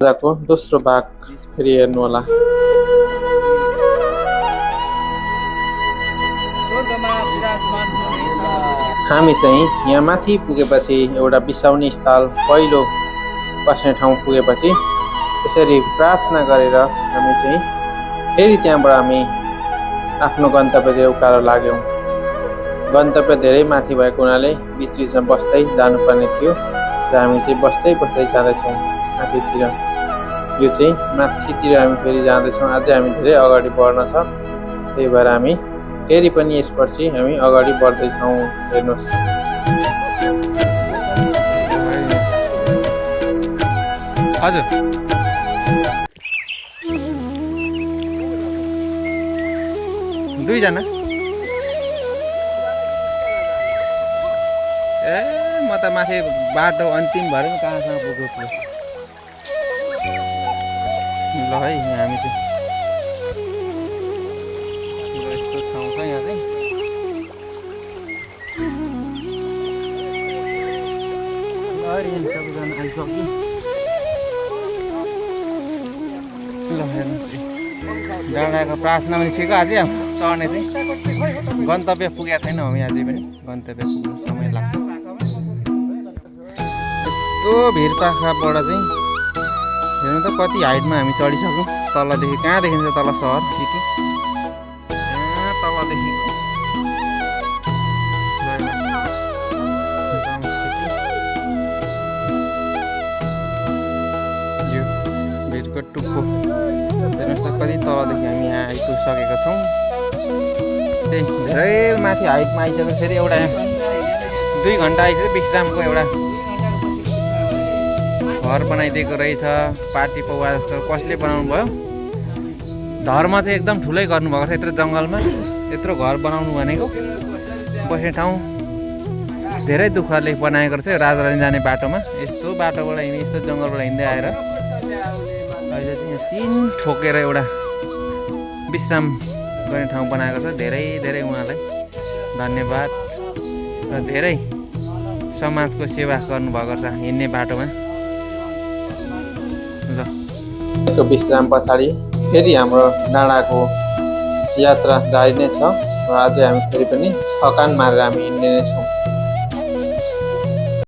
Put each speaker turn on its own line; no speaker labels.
आजको दोस्रो भाग फेरि हेर्नुहोला। हामी चाहिँ यहाँ माथि पुगेपछि एउटा बिसाउने स्थल पहिलो बस्ने ठाउँ पुगेपछि यसरी प्रार्थना गरेर हामी चाहिँ फेरि त्यहाँबाट हामी आफ्नो गन्तव्यतिर उकालो लाग्यौँ। गन्तव्य धेरै माथि भएको हुनाले बिचबिचमा बस्दै जानुपर्ने थियो र हामी चाहिँ बस्दै जाँदैछौँ माथितिर। यो चाहिँ माथितिर हामी फेरि जाँदैछौँ। अझै हामी धेरै अगाडि बढ्न छ, त्यही भएर हामी फेरि पनि यसपछि हामी अगाडि बढ्दैछौँ। हेर्नुहोस्,
हजुर दुईजना ए म त माथि बाटो अन्तिम भएर पनि कहाँसम्म पुग्यो। ल है हामी चाहिँ यस्तो ठाउँ छ यहाँ चाहिँ। सबैजना आइसक्यो। ल हेर्नुहोस् डाँडाको प्रार्थना पनि छिटो अझै चढ्ने चाहिँ गन्तव्य पुगेको छैन हामी अझै पनि। गन्तव्य पुग्नु समय लाग्छ। यस्तो भिरपाखाबाट चाहिँ हेर्नु त कति हाइटमा हामी चढिसक्यौँ। तलदेखि कहाँ देखिन्छ तल सहर सिटी, यहाँ तलदेखिको यो भिरको टुप्पो हेर्नुहोस् त कति तलदेखि हामी यहाँ आइपुगिसकेका छौँ। त्यही धेरै माथि हाइटमा आइसक्यो। फेरि एउटा 2 घन्टा आइसक्यो विश्रामको एउटा घर बनाइदिएको रहेछ। पार्टी पौवा जस्तो कसले बनाउनु भयो? धर्म चाहिँ एकदम ठुलै गर्नुभएको छ। यत्रो जङ्गलमा यत्रो घर बनाउनु भनेको बस्ने ठाउँ धेरै दुःखले बनाएको रहेछ। राजा रानी जाने बाटोमा यस्तो बाटोबाट हिँड्ने, यस्तो जङ्गलबाट हिँड्दै आएर अहिले चाहिँ यहाँ 3 ठोकेर एउटा विश्राम गर्ने ठाउँ बनाएको छ। धेरै धेरै उहाँलाई धन्यवाद र धेरै समाजको सेवा गर्नुभएको छ हिँड्ने बाटोमा।
विश्राम पछाडि फेरि हाम्रो डाँडाको यात्रा जारी नै छ र अझै हामी फेरि पनि थकान मारेर हामी हिँड्ने नै छौँ।